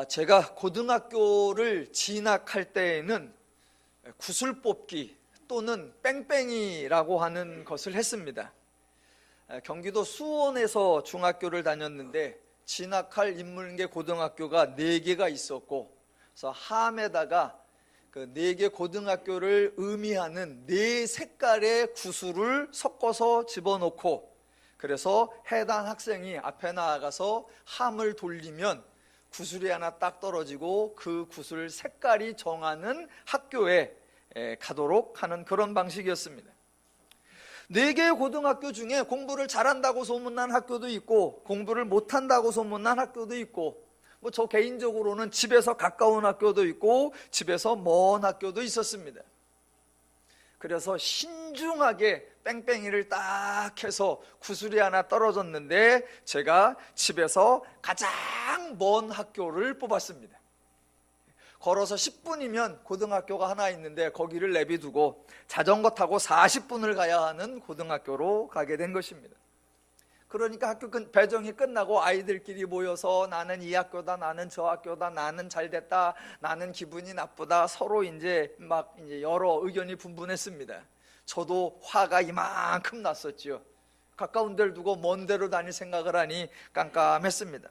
제가 고등학교를 진학할 때에는 구슬 뽑기 또는 뺑뺑이라고 하는 것을 했습니다. 경기도 수원에서 중학교를 다녔는데 진학할 인문계 고등학교가 4개가 있었고, 그래서 함에다가 그 4개 고등학교를 의미하는 4색깔의 구슬을 섞어서 집어넣고, 그래서 해당 학생이 앞에 나아가서 함을 돌리면 구슬이 하나 딱 떨어지고 그 구슬 색깔이 정하는 학교에 가도록 하는 그런 방식이었습니다. 4개의 고등학교 중에 공부를 잘한다고 소문난 학교도 있고 공부를 못한다고 소문난 학교도 있고, 저 개인적으로는 집에서 가까운 학교도 있고 집에서 먼 학교도 있었습니다. 그래서 신중하게 뺑뺑이를 딱 해서 구슬이 하나 떨어졌는데 제가 집에서 가장 먼 학교를 뽑았습니다. 걸어서 10분이면 고등학교가 하나 있는데 거기를 내비두고 자전거 타고 40분을 가야 하는 고등학교로 가게 된 것입니다. 그러니까 학교 배정이 끝나고 아이들끼리 모여서 나는 이 학교다, 나는 저 학교다, 나는 잘됐다, 나는 기분이 나쁘다, 서로 이제 여러 의견이 분분했습니다. 저도 화가 이만큼 났었지요. 가까운 데를 두고 먼 데로 다닐 생각을 하니 깜깜했습니다.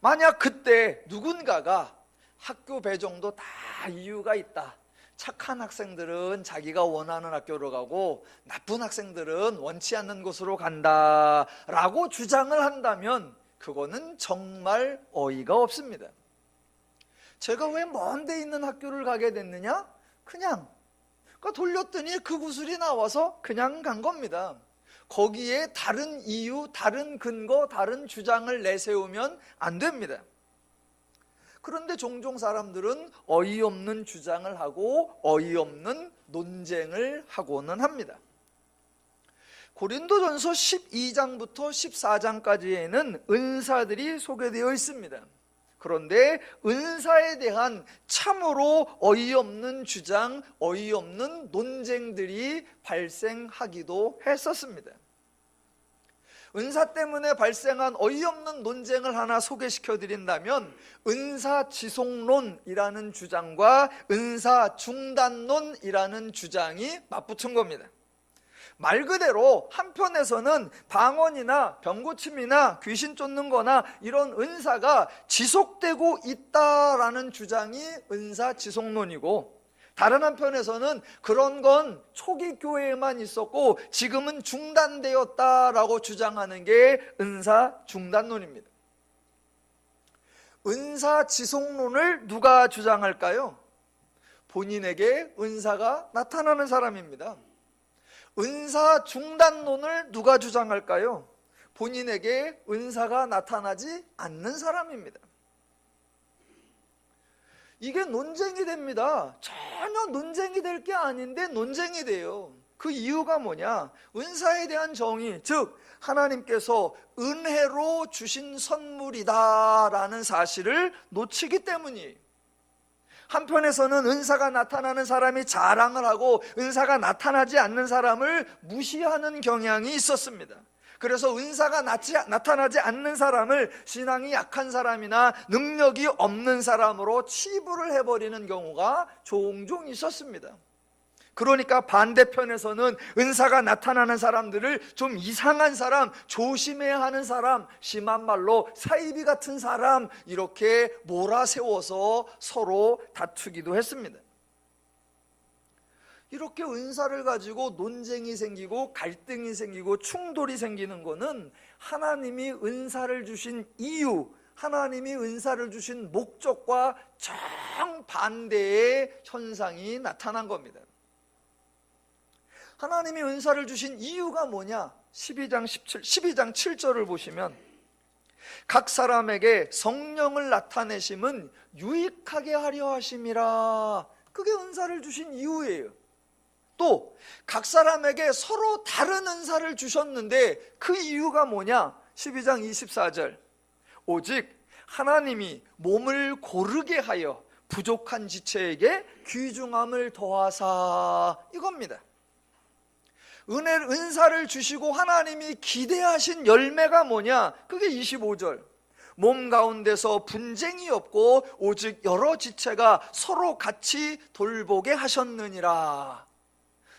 만약 그때 누군가가 학교 배정도 다 이유가 있다, 착한 학생들은 자기가 원하는 학교로 가고 나쁜 학생들은 원치 않는 곳으로 간다 라고 주장을 한다면 그거는 정말 어이가 없습니다. 제가 왜 먼 데 있는 학교를 가게 됐느냐? 그냥 돌렸더니 그 구슬이 나와서 그냥 간 겁니다. 거기에 다른 이유, 다른 근거, 다른 주장을 내세우면 안 됩니다. 그런데 종종 사람들은 어이없는 주장을 하고 어이없는 논쟁을 하고는 합니다. 고린도전서 12장부터 14장까지에는 은사들이 소개되어 있습니다. 그런데 은사에 대한 참으로 어이없는 주장, 어이없는 논쟁들이 발생하기도 했었습니다. 은사 때문에 발생한 어이없는 논쟁을 하나 소개시켜 드린다면 은사지속론이라는 주장과 은사중단론이라는 주장이 맞붙은 겁니다. 말 그대로 한편에서는 방언이나 병고침이나 귀신 쫓는 거나 이런 은사가 지속되고 있다라는 주장이 은사지속론이고, 다른 한편에서는 그런 건 초기 교회에만 있었고 지금은 중단되었다라고 주장하는 게 은사중단론입니다. 은사지속론을 누가 주장할까요? 본인에게 은사가 나타나는 사람입니다. 은사중단론을 누가 주장할까요? 본인에게 은사가 나타나지 않는 사람입니다. 이게 논쟁이 됩니다. 전혀 논쟁이 될 게 아닌데 논쟁이 돼요. 그 이유가 뭐냐? 은사에 대한 정의, 즉 하나님께서 은혜로 주신 선물이다라는 사실을 놓치기 때문이에요. 한편에서는 은사가 나타나는 사람이 자랑을 하고 은사가 나타나지 않는 사람을 무시하는 경향이 있었습니다. 그래서 은사가 나타나지 않는 사람을 신앙이 약한 사람이나 능력이 없는 사람으로 치부를 해버리는 경우가 종종 있었습니다. 그러니까 반대편에서는 은사가 나타나는 사람들을 좀 이상한 사람, 조심해야 하는 사람, 심한 말로 사이비 같은 사람, 이렇게 몰아세워서 서로 다투기도 했습니다. 이렇게 은사를 가지고 논쟁이 생기고 갈등이 생기고 충돌이 생기는 것은 하나님이 은사를 주신 이유, 하나님이 은사를 주신 목적과 정반대의 현상이 나타난 겁니다. 하나님이 은사를 주신 이유가 뭐냐? 12장 7절을 보시면 각 사람에게 성령을 나타내심은 유익하게 하려 하심이라. 그게 은사를 주신 이유예요. 또 각 사람에게 서로 다른 은사를 주셨는데 그 이유가 뭐냐? 12장 24절 오직 하나님이 몸을 고르게 하여 부족한 지체에게 귀중함을 더하사, 이겁니다. 은사를 주시고 하나님이 기대하신 열매가 뭐냐? 그게 25절 몸 가운데서 분쟁이 없고 오직 여러 지체가 서로 같이 돌보게 하셨느니라.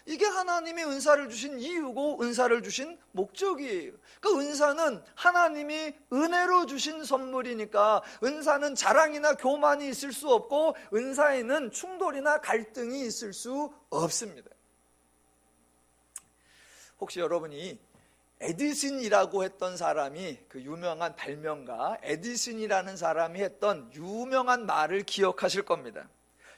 이게 하나님이 은사를 주신 이유고 은사를 주신 목적이에요. 그 은사는 하나님이 은혜로 주신 선물이니까 은사는 자랑이나 교만이 있을 수 없고 은사에는 충돌이나 갈등이 있을 수 없습니다. 혹시 여러분이 에디슨이라고 했던 사람이, 그 유명한 발명가 에디슨이라는 사람이 했던 유명한 말을 기억하실 겁니다.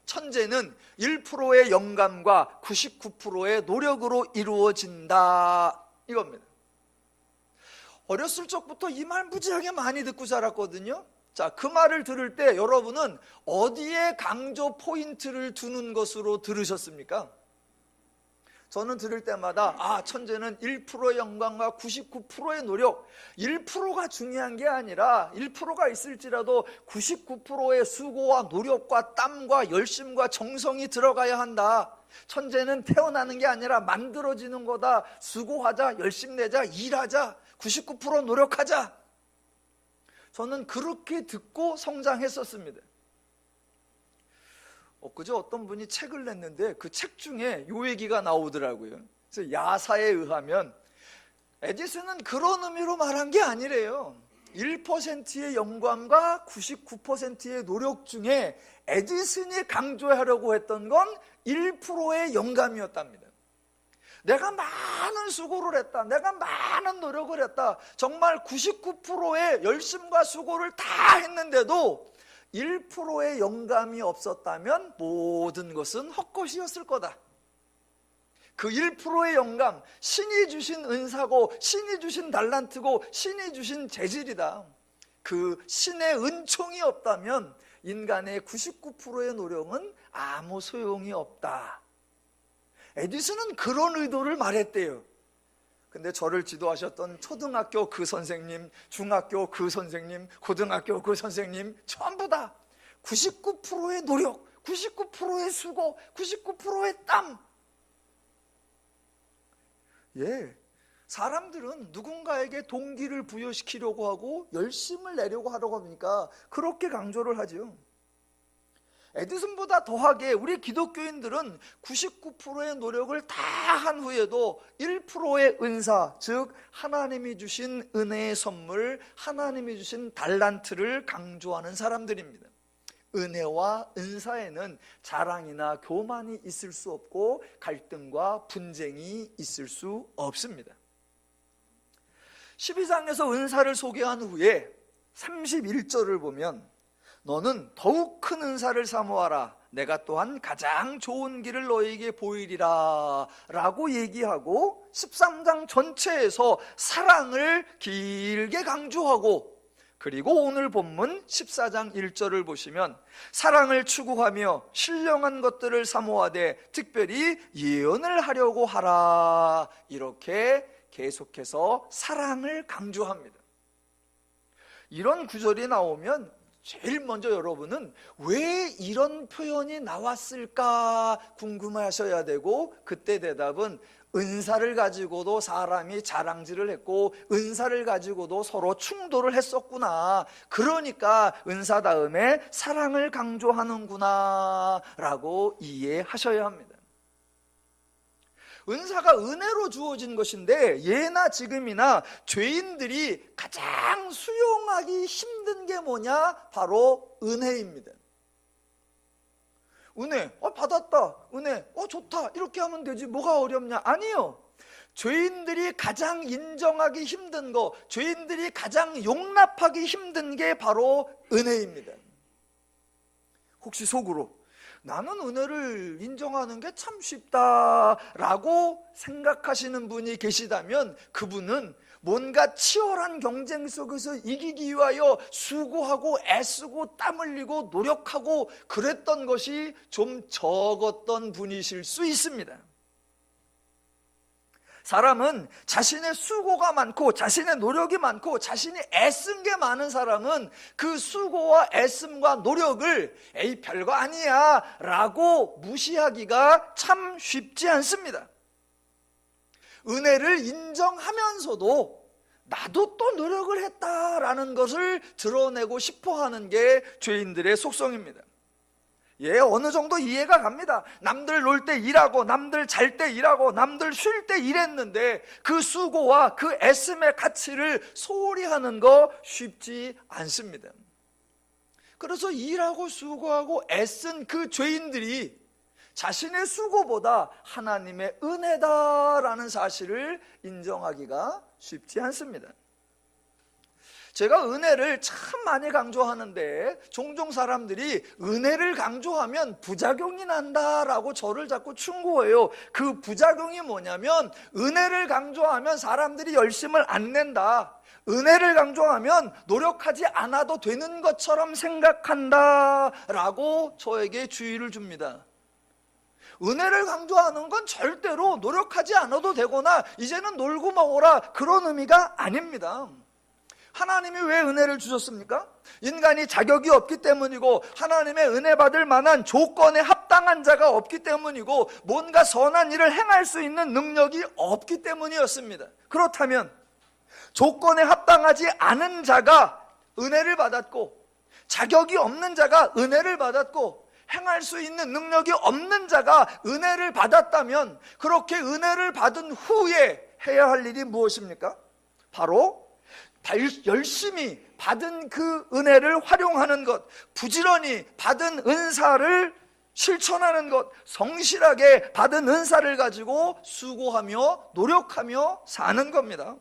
천재는 1%의 영감과 99%의 노력으로 이루어진다, 이겁니다. 어렸을 적부터 이 말 무지하게 많이 듣고 자랐거든요. 자, 그 말을 들을 때 여러분은 어디에 강조 포인트를 두는 것으로 들으셨습니까? 저는 들을 때마다 천재는 1%의 영광과 99%의 노력, 1%가 중요한 게 아니라 1%가 있을지라도 99%의 수고와 노력과 땀과 열심과 정성이 들어가야 한다. 천재는 태어나는 게 아니라 만들어지는 거다. 수고하자, 열심 내자, 일하자, 99% 노력하자. 저는 그렇게 듣고 성장했었습니다. 그저 어떤 분이 책을 냈는데 그 책 중에 요 얘기가 나오더라고요. 그래서 야사에 의하면 에디슨은 그런 의미로 말한 게 아니래요. 1%의 영광과 99%의 노력 중에 에디슨이 강조하려고 했던 건 1%의 영감이었답니다. 내가 많은 수고를 했다, 내가 많은 노력을 했다, 정말 99%의 열심과 수고를 다 했는데도 1%의 영감이 없었다면 모든 것은 헛것이었을 거다. 그 1%의 영감, 신이 주신 은사고 신이 주신 달란트고 신이 주신 재질이다. 그 신의 은총이 없다면 인간의 99%의 노력은 아무 소용이 없다. 에디슨은 그런 의도를 말했대요. 근데 저를 지도하셨던 초등학교 그 선생님, 중학교 그 선생님, 고등학교 그 선생님 전부 다 99%의 노력, 99%의 수고, 99%의 땀. 사람들은 누군가에게 동기를 부여시키려고 하고 열심을 내려고 하려고 하니까 그렇게 강조를 하죠. 에디슨보다 더하게 우리 기독교인들은 99%의 노력을 다 한 후에도 1%의 은사, 즉 하나님이 주신 은혜의 선물, 하나님이 주신 달란트를 강조하는 사람들입니다. 은혜와 은사에는 자랑이나 교만이 있을 수 없고 갈등과 분쟁이 있을 수 없습니다. 12장에서 은사를 소개한 후에 31절을 보면 너는 더욱 큰 은사를 사모하라. 내가 또한 가장 좋은 길을 너에게 보이리라 라고 얘기하고 13장 전체에서 사랑을 길게 강조하고, 그리고 오늘 본문 14장 1절을 보시면 사랑을 추구하며 신령한 것들을 사모하되 특별히 예언을 하려고 하라, 이렇게 계속해서 사랑을 강조합니다. 이런 구절이 나오면 제일 먼저 여러분은 왜 이런 표현이 나왔을까 궁금하셔야 되고, 그때 대답은 은사를 가지고도 사람이 자랑질을 했고 은사를 가지고도 서로 충돌을 했었구나, 그러니까 은사 다음에 사랑을 강조하는구나 라고 이해하셔야 합니다. 은사가 은혜로 주어진 것인데 예나 지금이나 죄인들이 가장 수용하기 힘든 게 뭐냐? 바로 은혜입니다. 은혜, 받았다, 은혜, 좋다, 이렇게 하면 되지 뭐가 어렵냐? 아니요. 죄인들이 가장 인정하기 힘든 거, 죄인들이 가장 용납하기 힘든 게 바로 은혜입니다. 혹시 속으로 나는 은혜를 인정하는 게 참 쉽다라고 생각하시는 분이 계시다면 그분은 뭔가 치열한 경쟁 속에서 이기기 위하여 수고하고 애쓰고 땀 흘리고 노력하고 그랬던 것이 좀 적었던 분이실 수 있습니다. 사람은 자신의 수고가 많고 자신의 노력이 많고 자신이 애쓴 게 많은 사람은 그 수고와 애씀과 노력을 에이 별거 아니야 라고 무시하기가 참 쉽지 않습니다. 은혜를 인정하면서도 나도 또 노력을 했다라는 것을 드러내고 싶어 하는 게 죄인들의 속성입니다. 어느 정도 이해가 갑니다. 남들 놀 때 일하고, 남들 잘 때 일하고, 남들 쉴 때 일했는데 그 수고와 그 애씀의 가치를 소홀히 하는 거 쉽지 않습니다. 그래서 일하고 수고하고 애쓴 그 죄인들이 자신의 수고보다 하나님의 은혜다라는 사실을 인정하기가 쉽지 않습니다. 제가 은혜를 참 많이 강조하는데 종종 사람들이 은혜를 강조하면 부작용이 난다라고 저를 자꾸 충고해요. 그 부작용이 뭐냐면 은혜를 강조하면 사람들이 열심을 안 낸다, 은혜를 강조하면 노력하지 않아도 되는 것처럼 생각한다라고 저에게 주의를 줍니다. 은혜를 강조하는 건 절대로 노력하지 않아도 되거나 이제는 놀고 먹어라 그런 의미가 아닙니다. 하나님이 왜 은혜를 주셨습니까? 인간이 자격이 없기 때문이고 하나님의 은혜 받을 만한 조건에 합당한 자가 없기 때문이고 뭔가 선한 일을 행할 수 있는 능력이 없기 때문이었습니다. 그렇다면 조건에 합당하지 않은 자가 은혜를 받았고 자격이 없는 자가 은혜를 받았고 행할 수 있는 능력이 없는 자가 은혜를 받았다면 그렇게 은혜를 받은 후에 해야 할 일이 무엇입니까? 바로 열심히 받은 그 은혜를 활용하는 것, 부지런히 받은 은사를 실천하는 것, 성실하게 받은 은사를 가지고 수고하며 노력하며 사는 겁니다.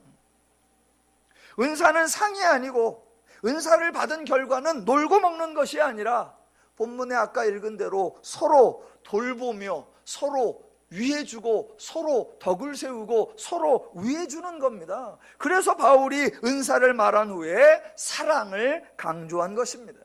은사는 상이 아니고 은사를 받은 결과는 놀고 먹는 것이 아니라 본문에 아까 읽은 대로 서로 돌보며 서로 위해주고 서로 덕을 세우고 서로 위해주는 겁니다. 그래서 바울이 은사를 말한 후에 사랑을 강조한 것입니다.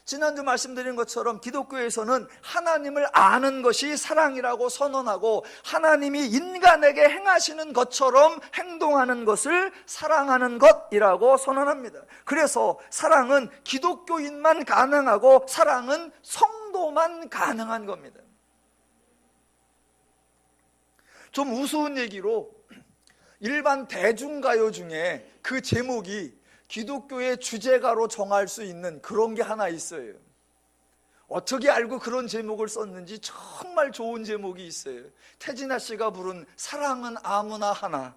지난주 말씀드린 것처럼 기독교에서는 하나님을 아는 것이 사랑이라고 선언하고 하나님이 인간에게 행하시는 것처럼 행동하는 것을 사랑하는 것이라고 선언합니다. 그래서 사랑은 기독교인만 가능하고 사랑은 성도만 가능한 겁니다. 좀 우스운 얘기로 일반 대중가요 중에 그 제목이 기독교의 주제가로 정할 수 있는 그런 게 하나 있어요. 어떻게 알고 그런 제목을 썼는지 정말 좋은 제목이 있어요. 태진아 씨가 부른 사랑은 아무나 하나.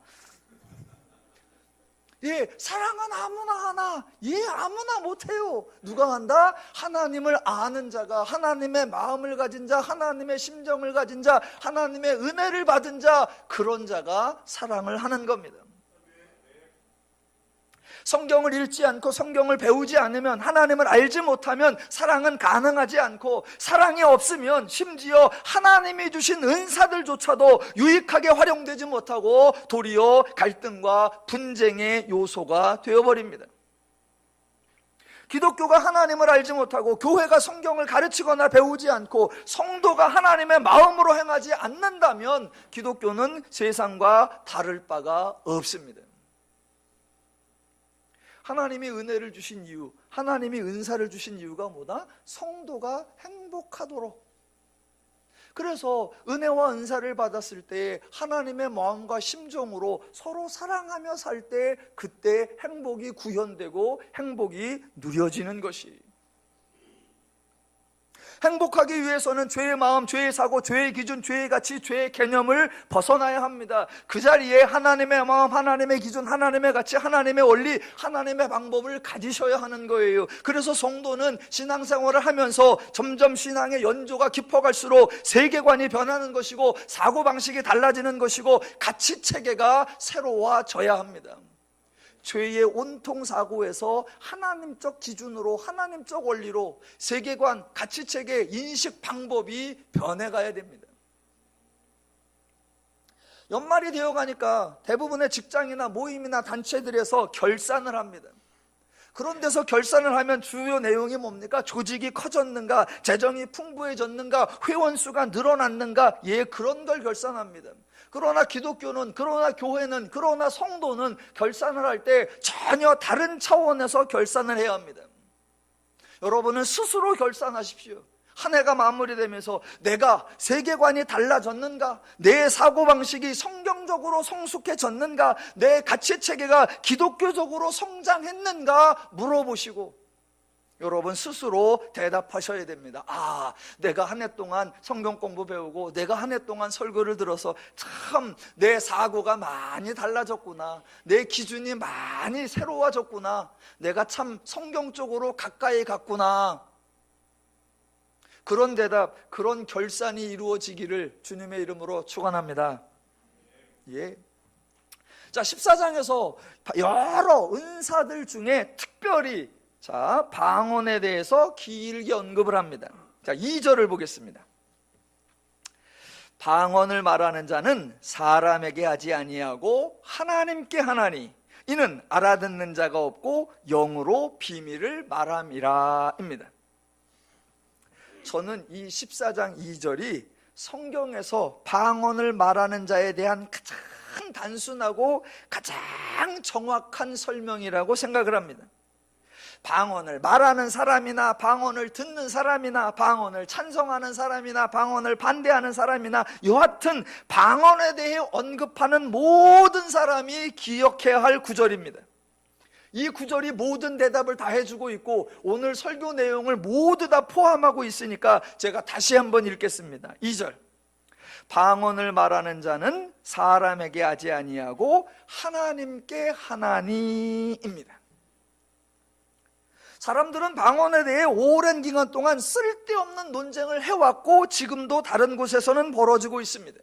사랑은 아무나 하나. 아무나 못해요. 누가 한다? 하나님을 아는 자가, 하나님의 마음을 가진 자, 하나님의 심정을 가진 자, 하나님의 은혜를 받은 자, 그런 자가 사랑을 하는 겁니다. 성경을 읽지 않고 성경을 배우지 않으면, 하나님을 알지 못하면 사랑은 가능하지 않고, 사랑이 없으면 심지어 하나님이 주신 은사들조차도 유익하게 활용되지 못하고 도리어 갈등과 분쟁의 요소가 되어버립니다. 기독교가 하나님을 알지 못하고 교회가 성경을 가르치거나 배우지 않고 성도가 하나님의 마음으로 행하지 않는다면 기독교는 세상과 다를 바가 없습니다. 하나님이 은혜를 주신 이유, 하나님이 은사를 주신 이유가 뭐다? 성도가 행복하도록. 그래서 은혜와 은사를 받았을 때 하나님의 마음과 심정으로 서로 사랑하며 살 때 그때 행복이 구현되고 행복이 누려지는 것이. 행복하기 위해서는 죄의 마음, 죄의 사고, 죄의 기준, 죄의 가치, 죄의 개념을 벗어나야 합니다. 그 자리에 하나님의 마음, 하나님의 기준, 하나님의 가치, 하나님의 원리, 하나님의 방법을 가지셔야 하는 거예요. 그래서 성도는 신앙생활을 하면서 점점 신앙의 연조가 깊어갈수록 세계관이 변하는 것이고 사고방식이 달라지는 것이고 가치체계가 새로워져야 합니다. 죄의 온통 사고에서 하나님적 기준으로, 하나님적 원리로 세계관, 가치체계, 인식 방법이 변해가야 됩니다. 연말이 되어가니까 대부분의 직장이나 모임이나 단체들에서 결산을 합니다. 그런 데서 결산을 하면 주요 내용이 뭡니까? 조직이 커졌는가? 재정이 풍부해졌는가? 회원수가 늘어났는가? 그런 걸 결산합니다. 그러나 기독교는, 그러나 교회는, 그러나 성도는 결산을 할 때 전혀 다른 차원에서 결산을 해야 합니다. 여러분은 스스로 결산하십시오. 한 해가 마무리되면서 내가 세계관이 달라졌는가? 내 사고방식이 성경적으로 성숙해졌는가? 내 가치체계가 기독교적으로 성장했는가? 물어보시고 여러분 스스로 대답하셔야 됩니다. 아, 내가 한 해 동안 성경 공부 배우고 내가 한 해 동안 설교를 들어서 참 내 사고가 많이 달라졌구나. 내 기준이 많이 새로워졌구나. 내가 참 성경 쪽으로 가까이 갔구나. 그런 대답, 그런 결산이 이루어지기를 주님의 이름으로 축원합니다. 예. 자, 14장에서 여러 은사들 중에 특별히 방언에 대해서 길게 언급을 합니다. 자, 2절을 보겠습니다. 방언을 말하는 자는 사람에게 하지 아니하고 하나님께 하나니 이는 알아듣는 자가 없고 영으로 비밀을 말함이라 입니다. 저는 이 14장 2절이 성경에서 방언을 말하는 자에 대한 가장 단순하고 가장 정확한 설명이라고 생각을 합니다. 방언을 말하는 사람이나 방언을 듣는 사람이나 방언을 찬성하는 사람이나 방언을 반대하는 사람이나 여하튼 방언에 대해 언급하는 모든 사람이 기억해야 할 구절입니다. 이 구절이 모든 대답을 다 해주고 있고 오늘 설교 내용을 모두 다 포함하고 있으니까 제가 다시 한번 읽겠습니다. 2절, 방언을 말하는 자는 사람에게 하지 아니하고 하나님께 하나니입니다. 사람들은 방언에 대해 오랜 기간 동안 쓸데없는 논쟁을 해왔고 지금도 다른 곳에서는 벌어지고 있습니다.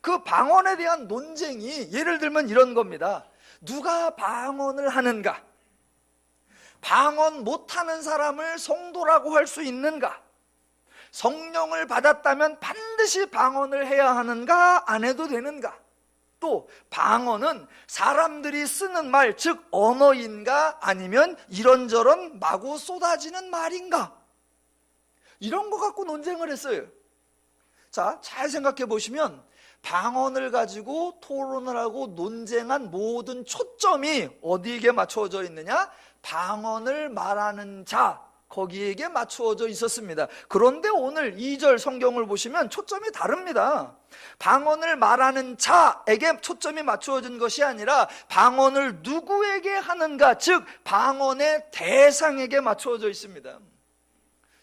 그 방언에 대한 논쟁이 예를 들면 이런 겁니다. 누가 방언을 하는가? 방언 못하는 사람을 성도라고 할 수 있는가? 성령을 받았다면 반드시 방언을 해야 하는가? 안 해도 되는가? 또 방언은 사람들이 쓰는 말, 즉 언어인가 아니면 이런저런 마구 쏟아지는 말인가? 이런 거 갖고 논쟁을 했어요. 자, 잘 생각해 보시면 방언을 가지고 토론을 하고 논쟁한 모든 초점이 어디에게 맞추어져 있느냐? 방언을 말하는 자, 거기에게 맞추어져 있었습니다. 그런데 오늘 2절 성경을 보시면 초점이 다릅니다. 방언을 말하는 자에게 초점이 맞추어진 것이 아니라 방언을 누구에게 하는가, 즉 방언의 대상에게 맞추어져 있습니다.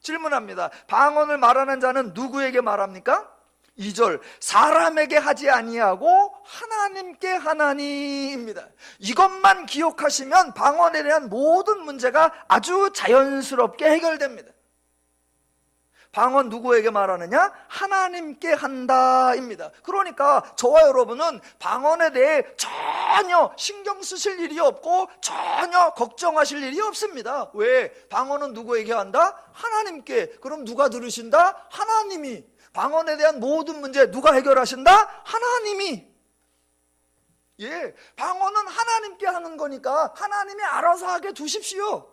질문합니다. 방언을 말하는 자는 누구에게 말합니까? 2절, 사람에게 하지 아니하고 하나님께 하나니입니다. 이것만 기억하시면 방언에 대한 모든 문제가 아주 자연스럽게 해결됩니다. 방언 누구에게 말하느냐? 하나님께 한다입니다. 그러니까 저와 여러분은 방언에 대해 전혀 신경 쓰실 일이 없고 전혀 걱정하실 일이 없습니다. 왜? 방언은 누구에게 한다? 하나님께. 그럼 누가 들으신다? 하나님이. 방언에 대한 모든 문제 누가 해결하신다? 하나님이. 예, 방언은 하나님께 하는 거니까 하나님이 알아서 하게 두십시오.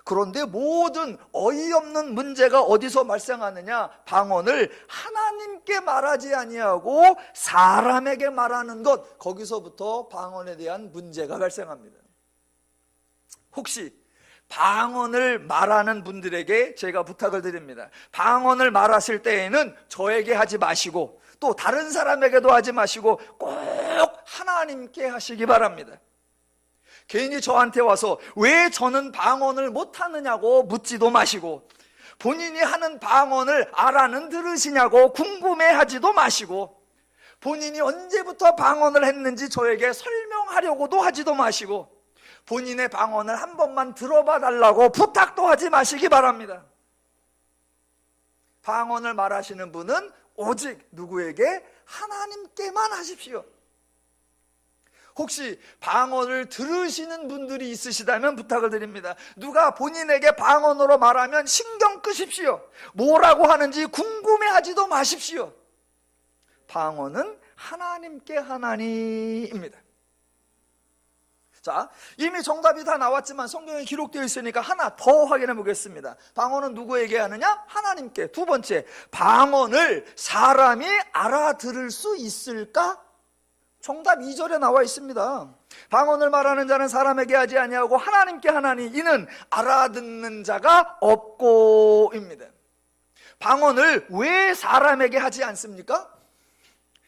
그런데 모든 어이없는 문제가 어디서 발생하느냐? 방언을 하나님께 말하지 아니하고 사람에게 말하는 것, 거기서부터 방언에 대한 문제가 발생합니다. 혹시 방언을 말하는 분들에게 제가 부탁을 드립니다. 방언을 말하실 때에는 저에게 하지 마시고 또 다른 사람에게도 하지 마시고 꼭 하나님께 하시기 바랍니다. 괜히 저한테 와서 왜 저는 방언을 못하느냐고 묻지도 마시고 본인이 하는 방언을 알아는 들으시냐고 궁금해하지도 마시고 본인이 언제부터 방언을 했는지 저에게 설명하려고도 하지도 마시고 본인의 방언을 한 번만 들어봐 달라고 부탁도 하지 마시기 바랍니다. 방언을 말하시는 분은 오직 누구에게? 하나님께만 하십시오. 혹시 방언을 들으시는 분들이 있으시다면 부탁을 드립니다. 누가 본인에게 방언으로 말하면 신경 끄십시오. 뭐라고 하는지 궁금해하지도 마십시오. 방언은 하나님께 하나니입니다. 자, 이미 정답이 다 나왔지만 성경에 기록되어 있으니까 하나 더 확인해 보겠습니다. 방언은 누구에게 하느냐? 하나님께. 두 번째, 방언을 사람이 알아들을 수 있을까? 정답 2절에 나와 있습니다. 방언을 말하는 자는 사람에게 하지 아니하고 하나님께 하나니 이는 알아듣는 자가 없고입니다. 방언을 왜 사람에게 하지 않습니까?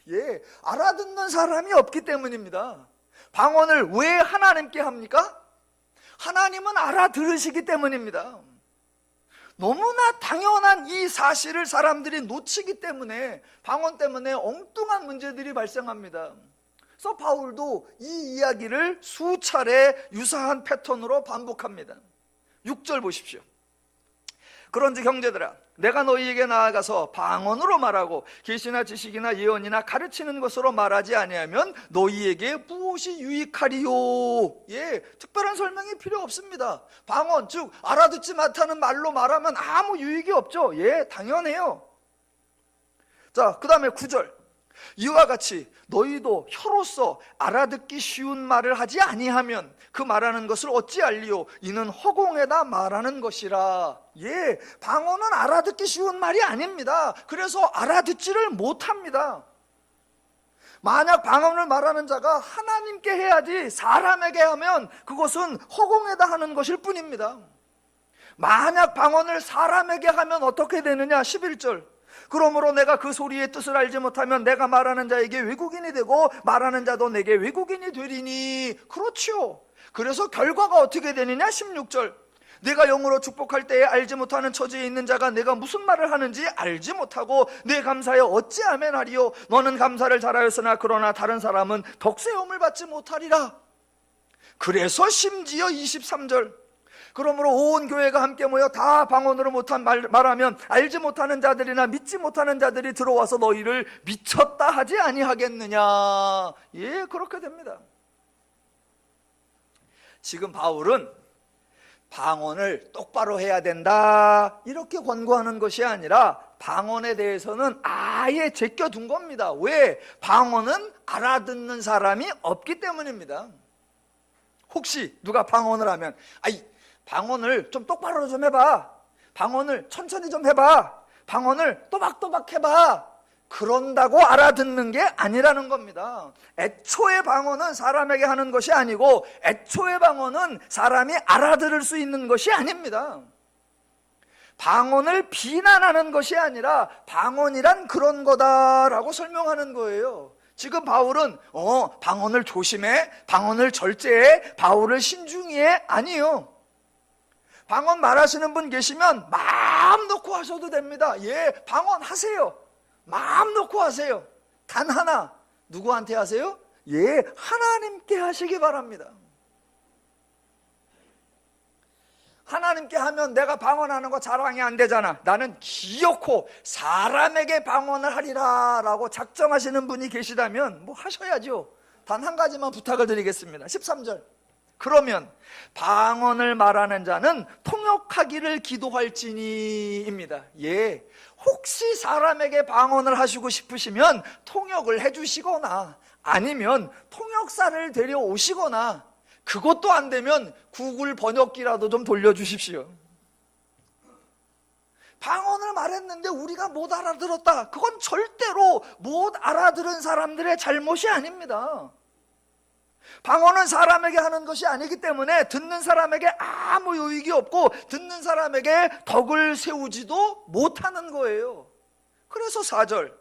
예, 알아듣는 사람이 없기 때문입니다. 방언을 왜 하나님께 합니까? 하나님은 알아들으시기 때문입니다. 너무나 당연한 이 사실을 사람들이 놓치기 때문에 방언 때문에 엉뚱한 문제들이 발생합니다. 그래서 바울도 이 이야기를 수차례 유사한 패턴으로 반복합니다. 6절 보십시오. 그런즉 형제들아 내가 너희에게 나아가서 방언으로 말하고 계시나 지식이나 예언이나 가르치는 것으로 말하지 아니하면 너희에게 무엇이 유익하리요? 예, 특별한 설명이 필요 없습니다. 방언, 즉 알아듣지 못하는 말로 말하면 아무 유익이 없죠. 예, 당연해요. 자, 그 다음에 9절. 이와 같이 너희도 혀로서 알아듣기 쉬운 말을 하지 아니하면 그 말하는 것을 어찌 알리요? 이는 허공에다 말하는 것이라. 예, 방언은 알아듣기 쉬운 말이 아닙니다. 그래서 알아듣지를 못합니다. 만약 방언을 말하는 자가 하나님께 해야지 사람에게 하면 그것은 허공에다 하는 것일 뿐입니다. 만약 방언을 사람에게 하면 어떻게 되느냐? 11절. 그러므로 내가 그 소리의 뜻을 알지 못하면 내가 말하는 자에게 외국인이 되고 말하는 자도 내게 외국인이 되리니. 그렇죠. 그래서 결과가 어떻게 되느냐? 16절. 내가 영으로 축복할 때에 알지 못하는 처지에 있는 자가 내가 무슨 말을 하는지 알지 못하고 내 감사에 어찌 아멘하리요? 너는 감사를 잘하였으나 그러나 다른 사람은 덕세움을 받지 못하리라. 그래서 심지어 23절. 그러므로 온 교회가 함께 모여 다 방언으로 말하면 알지 못하는 자들이나 믿지 못하는 자들이 들어와서 너희를 미쳤다 하지 아니하겠느냐. 예, 그렇게 됩니다. 지금 바울은 방언을 똑바로 해야 된다 이렇게 권고하는 것이 아니라 방언에 대해서는 아예 제껴둔 겁니다. 왜? 방언은 알아듣는 사람이 없기 때문입니다. 혹시 누가 방언을 하면 방언을 좀 똑바로 좀 해봐, 방언을 천천히 좀 해봐, 방언을 또박또박 해봐, 그런다고 알아듣는 게 아니라는 겁니다. 애초에 방언은 사람에게 하는 것이 아니고 애초에 방언은 사람이 알아들을 수 있는 것이 아닙니다. 방언을 비난하는 것이 아니라 방언이란 그런 거다라고 설명하는 거예요. 지금 바울은 방언을 조심해, 방언을 절제해, 바울을 신중히 해, 아니요. 방언 말하시는 분 계시면 마음 놓고 하셔도 됩니다. 예, 방언 하세요. 마음 놓고 하세요. 단 하나, 누구한테 하세요? 예, 하나님께 하시기 바랍니다. 하나님께 하면 내가 방언하는 거 자랑이 안 되잖아. 나는 기어코 사람에게 방언을 하리라 라고 작정하시는 분이 계시다면 뭐 하셔야죠. 단 한 가지만 부탁을 드리겠습니다. 13절. 그러면 방언을 말하는 자는 통역하기를 기도할지니입니다. 예, 혹시 사람에게 방언을 하시고 싶으시면 통역을 해주시거나 아니면 통역사를 데려오시거나, 그것도 안 되면 구글 번역기라도 좀 돌려주십시오. 방언을 말했는데 우리가 못 알아들었다, 그건 절대로 못 알아들은 사람들의 잘못이 아닙니다. 방언은 사람에게 하는 것이 아니기 때문에 듣는 사람에게 아무 유익이 없고 듣는 사람에게 덕을 세우지도 못하는 거예요. 그래서 4절,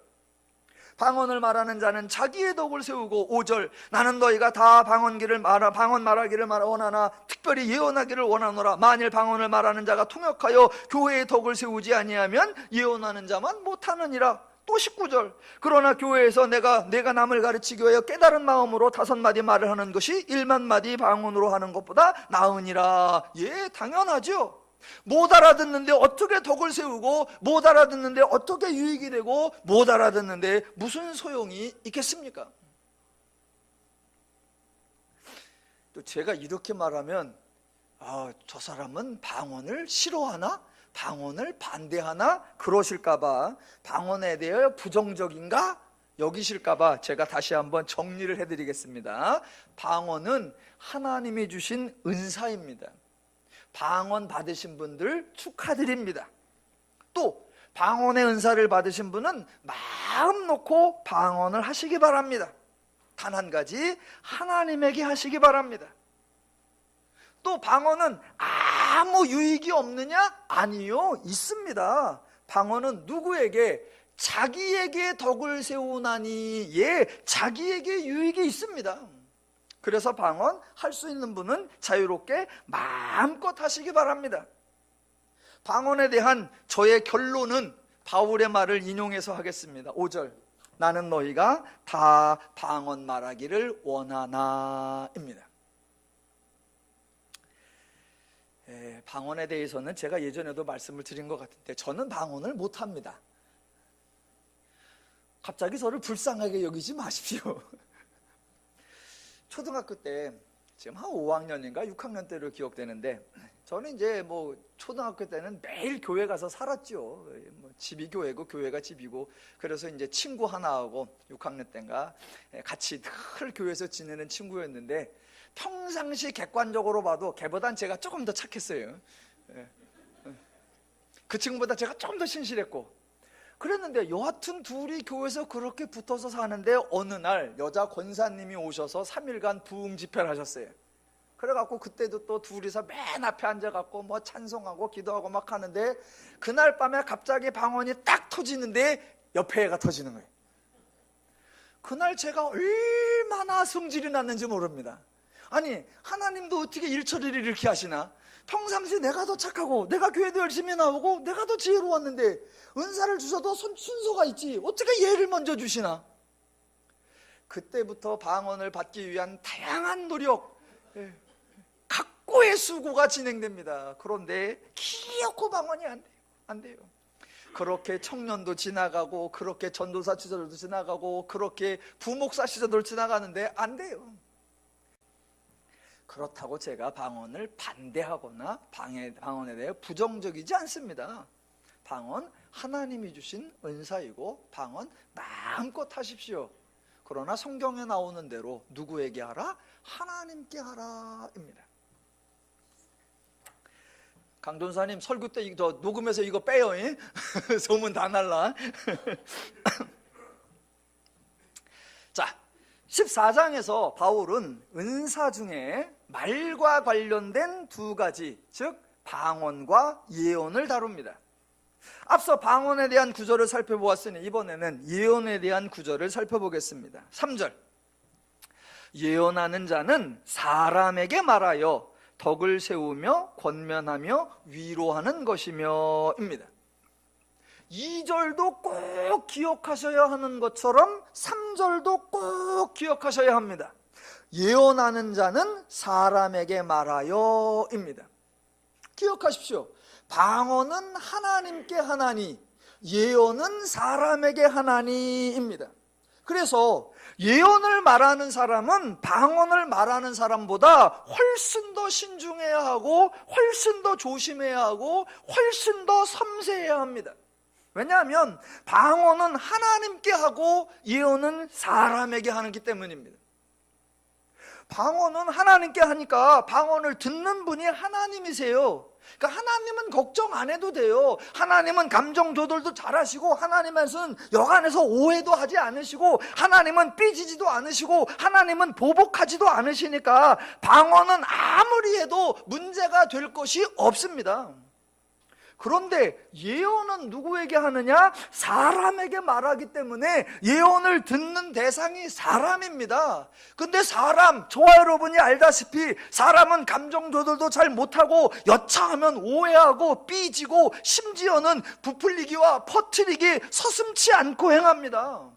방언을 말하는 자는 자기의 덕을 세우고, 5절, 나는 너희가 다 방언 말하기를 원하나 특별히 예언하기를 원하노라. 만일 방언을 말하는 자가 통역하여 교회의 덕을 세우지 아니하면 예언하는 자만 못하느니라. 또 19절, 그러나 교회에서 내가 남을 가르치기 위하여 깨달은 마음으로 5마디 말을 하는 것이 1만마디 방언으로 하는 것보다 나으니라. 예, 당연하죠. 못 알아듣는데 어떻게 덕을 세우고, 못 알아듣는데 어떻게 유익이 되고, 못 알아듣는데 무슨 소용이 있겠습니까? 또 제가 이렇게 말하면 저 사람은 방언을 싫어하나? 방언을 반대하나? 그러실까봐, 방언에 대해 부정적인가? 여기실까봐 제가 다시 한번 정리를 해드리겠습니다. 방언은 하나님이 주신 은사입니다. 방언 받으신 분들 축하드립니다. 또 방언의 은사를 받으신 분은 마음 놓고 방언을 하시기 바랍니다. 단 한 가지, 하나님에게 하시기 바랍니다. 또 방언은 아무 유익이 없느냐? 아니요, 있습니다. 방언은 누구에게? 자기에게 덕을 세우나니, 예, 자기에게 유익이 있습니다. 그래서 방언 할 수 있는 분은 자유롭게 마음껏 하시기 바랍니다. 방언에 대한 저의 결론은 바울의 말을 인용해서 하겠습니다. 5절, 나는 너희가 다 방언 말하기를 원하나 입니다. 방언에 대해서는 제가 예전에도 말씀을 드린 것 같은데, 저는 방언을 못합니다. 갑자기 저를 불쌍하게 여기지 마십시오. 초등학교 때, 지금 한 5학년인가 6학년 때로 기억되는데, 저는 이제 뭐 초등학교 때는 매일 교회 가서 살았죠. 뭐 집이 교회고 교회가 집이고, 그래서 이제 친구 하나하고 6학년 때인가 같이 늘 교회에서 지내는 친구였는데, 평상시 객관적으로 봐도 걔보단 제가 조금 더 착했어요. 그 친구보다 제가 조금 더 신실했고, 그랬는데 여하튼 둘이 교회에서 그렇게 붙어서 사는데, 어느 날 여자 권사님이 오셔서 3일간 부흥 집회를 하셨어요. 그래갖고 그때도 또 둘이서 맨 앞에 앉아갖고 뭐 찬송하고 기도하고 막 하는데, 그날 밤에 갑자기 방언이 딱 터지는데 옆에 애가 터지는 거예요. 그날 제가 얼마나 성질이 났는지 모릅니다. 아니, 하나님도 어떻게 일처리를 이렇게 하시나? 평상시 내가 더 착하고 내가 교회도 열심히 나오고 내가 더 지혜로웠는데 은사를 주셔도 순서가 있지, 어떻게 얘를 먼저 주시나? 그때부터 방언을 받기 위한 다양한 노력, 각고의 수고가 진행됩니다. 그런데 기어코 방언이 안 돼요. 그렇게 청년도 지나가고, 그렇게 전도사 시절도 지나가고, 그렇게 부목사 시절도 지나가는데 안 돼요. 그렇다고 제가 방언을 반대하거나 방언에 대해 부정적이지 않습니다. 방언 하나님이 주신 은사이고 방언 마음껏 하십시오. 그러나 성경에 나오는 대로 누구에게 하라? 하나님께 하라 입니다. 강돈사님 설교 때 이거 녹음해서 이거 빼요. 소문 다 날라. 자, 14장에서 바울은 은사 중에 말과 관련된 두 가지, 즉 방언과 예언을 다룹니다. 앞서 방언에 대한 구절을 살펴보았으니 이번에는 예언에 대한 구절을 살펴보겠습니다. 3절, 예언하는 자는 사람에게 말하여 덕을 세우며 권면하며 위로하는 것이며 입니다. 2절도 꼭 기억하셔야 하는 것처럼 3절도 꼭 기억하셔야 합니다. 예언하는 자는 사람에게 말하여 입니다. 기억하십시오. 방언은 하나님께 하나니, 예언은 사람에게 하나니입니다. 그래서 예언을 말하는 사람은 방언을 말하는 사람보다 훨씬 더 신중해야 하고, 훨씬 더 조심해야 하고, 훨씬 더 섬세해야 합니다. 왜냐하면 방언은 하나님께 하고 예언은 사람에게 하기 때문입니다. 방언은 하나님께 하니까 방언을 듣는 분이 하나님이세요. 그러니까 하나님은 걱정 안 해도 돼요. 하나님은 감정 조절도 잘하시고, 하나님은 여간에서 오해도 하지 않으시고, 하나님은 삐지지도 않으시고, 하나님은 보복하지도 않으시니까 방언은 아무리 해도 문제가 될 것이 없습니다. 그런데 예언은 누구에게 하느냐? 사람에게 말하기 때문에 예언을 듣는 대상이 사람입니다. 근데 사람, 저와 여러분이 알다시피 사람은 감정 조절도 잘 못하고, 여차하면 오해하고 삐지고, 심지어는 부풀리기와 퍼뜨리기 서슴지 않고 행합니다.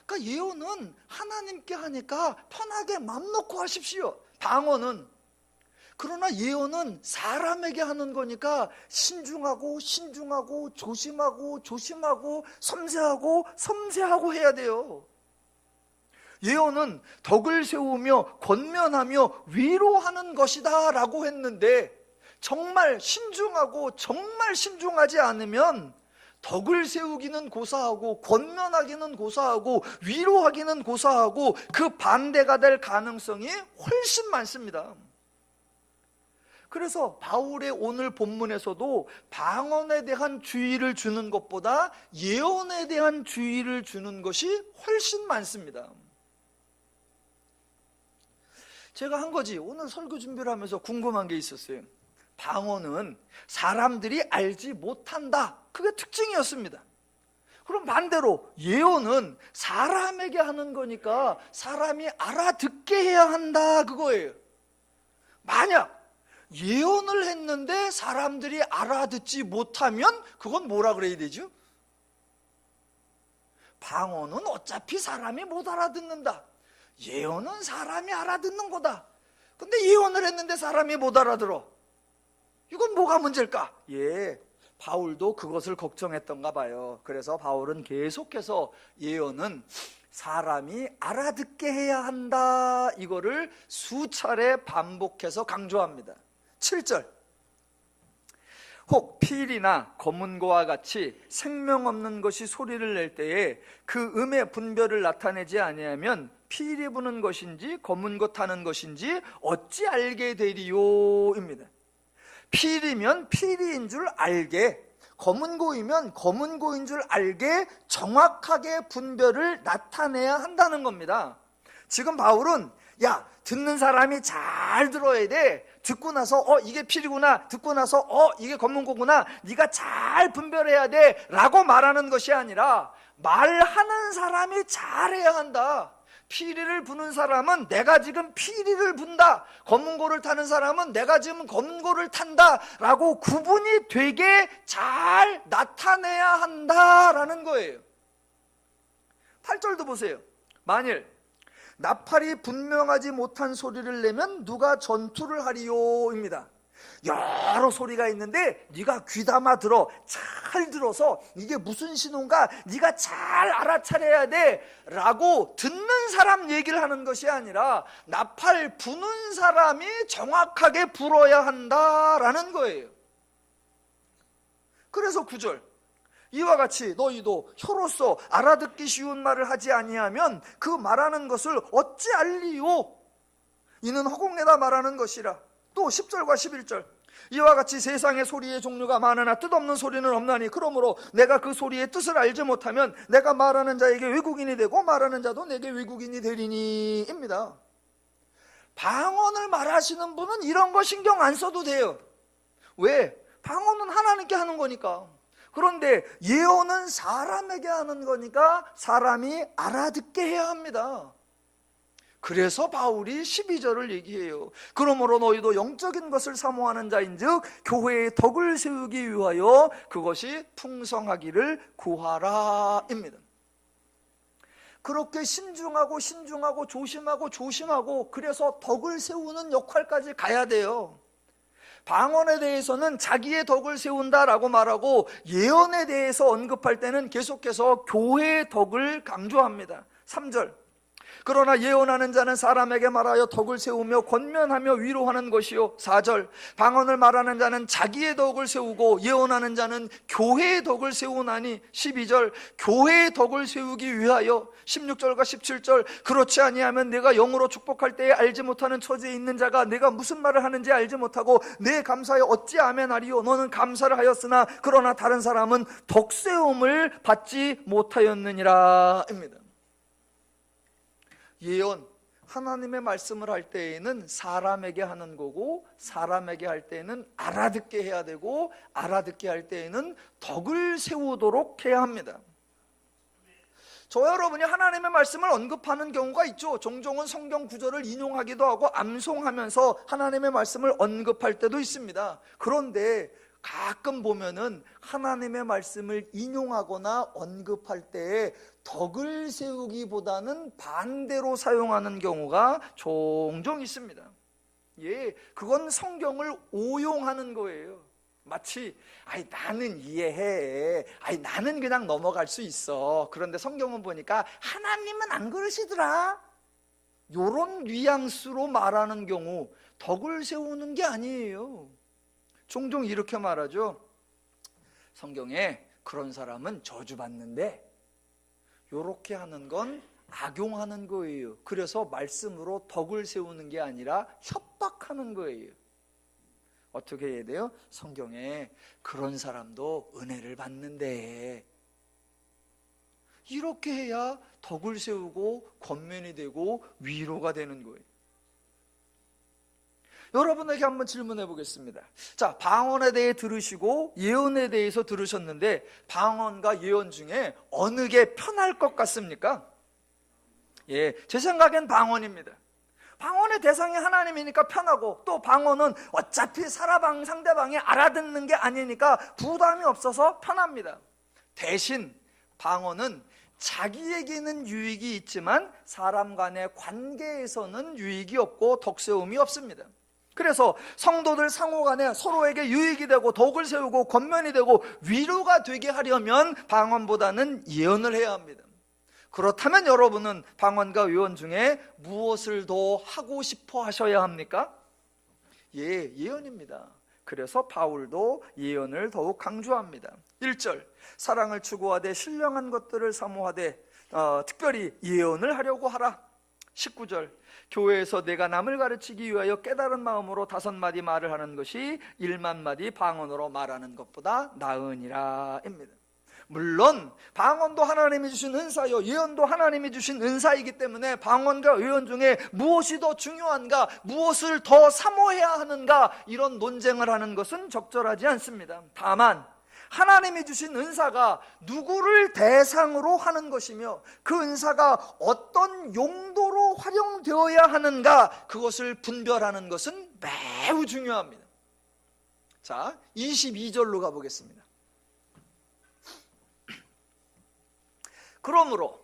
그러니까 예언은 하나님께 하니까 편하게 맘 놓고 하십시오. 방언은, 그러나 예언은 사람에게 하는 거니까 신중하고 조심하고 섬세하고 해야 돼요. 예언은 덕을 세우며 권면하며 위로하는 것이다 라고 했는데, 정말 신중하고 정말 신중하지 않으면 덕을 세우기는 고사하고, 권면하기는 고사하고, 위로하기는 고사하고, 그 반대가 될 가능성이 훨씬 많습니다. 그래서 바울의 오늘 본문에서도 방언에 대한 주의를 주는 것보다 예언에 대한 주의를 주는 것이 훨씬 많습니다. 제가 한 거지 오늘 설교 준비를 하면서 궁금한 게 있었어요. 방언은 사람들이 알지 못한다, 그게 특징이었습니다. 그럼 반대로 예언은 사람에게 하는 거니까 사람이 알아듣게 해야 한다, 그거예요. 만약 예언을 했는데 사람들이 알아듣지 못하면 그건 뭐라 그래야 되죠? 방언은 어차피 사람이 못 알아듣는다, 예언은 사람이 알아듣는 거다. 근데 예언을 했는데 사람이 못 알아들어. 이건 뭐가 문제일까? 바울도 그것을 걱정했던가 봐요. 그래서 바울은 계속해서 예언은 사람이 알아듣게 해야 한다, 이거를 수차례 반복해서 강조합니다. 7절, 혹 필이나 검은고와 같이 생명 없는 것이 소리를 낼 때에 그 음의 분별을 나타내지 아니하면 필이 부는 것인지 검은고 타는 것인지 어찌 알게 되리요입니다. 필이면 필이인 줄 알게, 검은고이면 검은고인 줄 알게 정확하게 분별을 나타내야 한다는 겁니다. 지금 바울은 듣는 사람이 잘 들어야 돼. 듣고 나서 이게 필이구나, 듣고 나서 이게 검은고구나, 네가 잘 분별해야 돼 라고 말하는 것이 아니라 말하는 사람이 잘해야 한다. 피리를 부는 사람은 내가 지금 피리를 분다, 검은고를 타는 사람은 내가 지금 검은고를 탄다 라고 구분이 되게 잘 나타내야 한다라는 거예요. 8절도 보세요. 만일 나팔이 분명하지 못한 소리를 내면 누가 전투를 하리요입니다. 여러 소리가 있는데 네가 귀담아 들어, 잘 들어서 이게 무슨 신호인가 네가 잘 알아차려야 돼 라고 듣는 사람 얘기를 하는 것이 아니라 나팔 부는 사람이 정확하게 불어야 한다라는 거예요. 그래서 9절, 이와 같이 너희도 혀로서 알아듣기 쉬운 말을 하지 아니하면 그 말하는 것을 어찌 알리요? 이는 허공에다 말하는 것이라. 또 10절과 11절, 이와 같이 세상의 소리의 종류가 많으나 뜻없는 소리는 없나니 그러므로 내가 그 소리의 뜻을 알지 못하면 내가 말하는 자에게 외국인이 되고 말하는 자도 내게 외국인이 되리니 입니다. 방언을 말하시는 분은 이런 거 신경 안 써도 돼요. 왜? 방언은 하나님께 하는 거니까. 그런데 예언은 사람에게 하는 거니까 사람이 알아듣게 해야 합니다. 그래서 바울이 12절을 얘기해요. 그러므로 너희도 영적인 것을 사모하는 자인즉 교회의 덕을 세우기 위하여 그것이 풍성하기를 구하라 입니다. 그렇게 신중하고 조심하고 그래서 덕을 세우는 역할까지 가야 돼요. 방언에 대해서는 자기의 덕을 세운다라고 말하고 예언에 대해서 언급할 때는 계속해서 교회의 덕을 강조합니다. 3절, 그러나 예언하는 자는 사람에게 말하여 덕을 세우며 권면하며 위로하는 것이요. 4절, 방언을 말하는 자는 자기의 덕을 세우고 예언하는 자는 교회의 덕을 세우나니. 12절, 교회의 덕을 세우기 위하여. 16절과 17절, 그렇지 아니하면 내가 영으로 축복할 때에 알지 못하는 처지에 있는 자가 내가 무슨 말을 하는지 알지 못하고 내 감사에 어찌 아멘하리요? 너는 감사를 하였으나 그러나 다른 사람은 덕세움을 받지 못하였느니라 입니다. 예언, 하나님의 말씀을 할 때에는 사람에게 하는 거고 사람에게 할 때에는 알아듣게 해야 되고 알아듣게 할 때에는 덕을 세우도록 해야 합니다. 저 여러분이 하나님의 말씀을 언급하는 경우가 있죠. 종종은 성경 구절을 인용하기도 하고 암송하면서 하나님의 말씀을 언급할 때도 있습니다. 그런데 가끔 보면은 하나님의 말씀을 인용하거나 언급할 때에 덕을 세우기보다는 반대로 사용하는 경우가 종종 있습니다. 그건 성경을 오용하는 거예요. 마치 나는 이해해, 나는 그냥 넘어갈 수 있어. 그런데 성경은 보니까 하나님은 안 그러시더라, 요런 뉘앙스로 말하는 경우 덕을 세우는 게 아니에요. 종종 이렇게 말하죠. 성경에 그런 사람은 저주받는데, 요렇게 하는 건 악용하는 거예요. 그래서 말씀으로 덕을 세우는 게 아니라 협박하는 거예요. 어떻게 해야 돼요? 성경에 그런 사람도 은혜를 받는데, 이렇게 해야 덕을 세우고 권면이 되고 위로가 되는 거예요. 여러분에게 한번 질문해 보겠습니다. 자, 방언에 대해 들으시고 예언에 대해서 들으셨는데, 방언과 예언 중에 어느 게 편할 것 같습니까? 예, 제 생각엔 방언입니다. 방언의 대상이 하나님이니까 편하고, 또 방언은 어차피 상대방이 알아듣는 게 아니니까 부담이 없어서 편합니다. 대신 방언은 자기에게는 유익이 있지만 사람 간의 관계에서는 유익이 없고 덕세움이 없습니다. 그래서 성도들 상호 간에 서로에게 유익이 되고 덕을 세우고 권면이 되고 위로가 되게 하려면 방언보다는 예언을 해야 합니다. 그렇다면 여러분은 방언과 예언 중에 무엇을 더 하고 싶어 하셔야 합니까? 예, 예언입니다. 그래서 바울도 예언을 더욱 강조합니다. 1절, 사랑을 추구하되 신령한 것들을 사모하되 특별히 예언을 하려고 하라. 19절, 교회에서 내가 남을 가르치기 위하여 깨달은 마음으로 5마디 말을 하는 것이 10,000마디 방언으로 말하는 것보다 나으니라 입니다. 물론 방언도 하나님이 주신 은사요, 예언도 하나님이 주신 은사이기 때문에 방언과 예언 중에 무엇이 더 중요한가, 무엇을 더 사모해야 하는가, 이런 논쟁을 하는 것은 적절하지 않습니다. 다만 하나님이 주신 은사가 누구를 대상으로 하는 것이며 그 은사가 어떤 용도로 활용되어야 하는가, 그것을 분별하는 것은 매우 중요합니다. 자, 22절로 가보겠습니다. 그러므로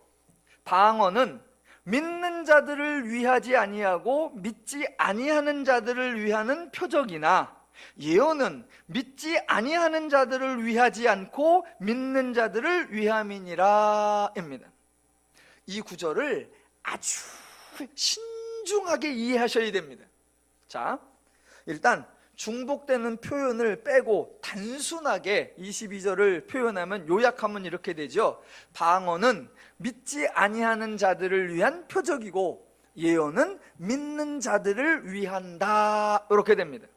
방언은 믿는 자들을 위하지 아니하고 믿지 아니하는 자들을 위하는 표적이나, 예언은 믿지 아니하는 자들을 위하지 않고 믿는 자들을 위함이니라 입니다. 이 구절을 아주 신중하게 이해하셔야 됩니다. 자, 일단 중복되는 표현을 빼고 단순하게 22절을 표현하면, 요약하면 이렇게 되죠. 방언은 믿지 아니하는 자들을 위한 표적이고 예언은 믿는 자들을 위한다, 이렇게 됩니다.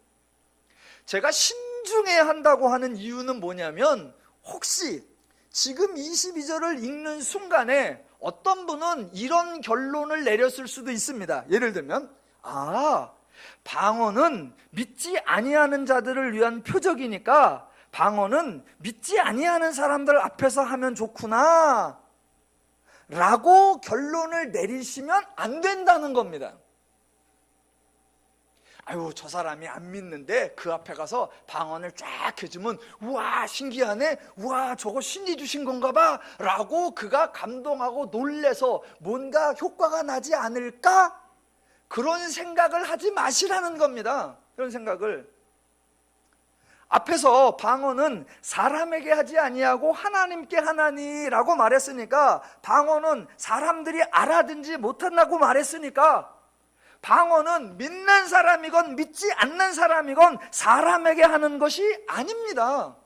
제가 신중해야 한다고 하는 이유는 뭐냐면, 혹시 지금 22절을 읽는 순간에 어떤 분은 이런 결론을 내렸을 수도 있습니다. 예를 들면, 방언은 믿지 아니하는 자들을 위한 표적이니까 방언은 믿지 아니하는 사람들 앞에서 하면 좋구나 라고 결론을 내리시면 안 된다는 겁니다. 아유, 저 사람이 안 믿는데 그 앞에 가서 방언을 쫙 해주면 우와 신기하네, 우와 저거 신이 주신 건가 봐 라고 그가 감동하고 놀래서 뭔가 효과가 나지 않을까? 그런 생각을 하지 마시라는 겁니다. 그런 생각을. 앞에서 방언은 사람에게 하지 아니하고 하나님께 하나니라고 말했으니까, 방언은 사람들이 알아듣지 못한다고 말했으니까, 방언은 믿는 사람이건 믿지 않는 사람이건 사람에게 하는 것이 아닙니다.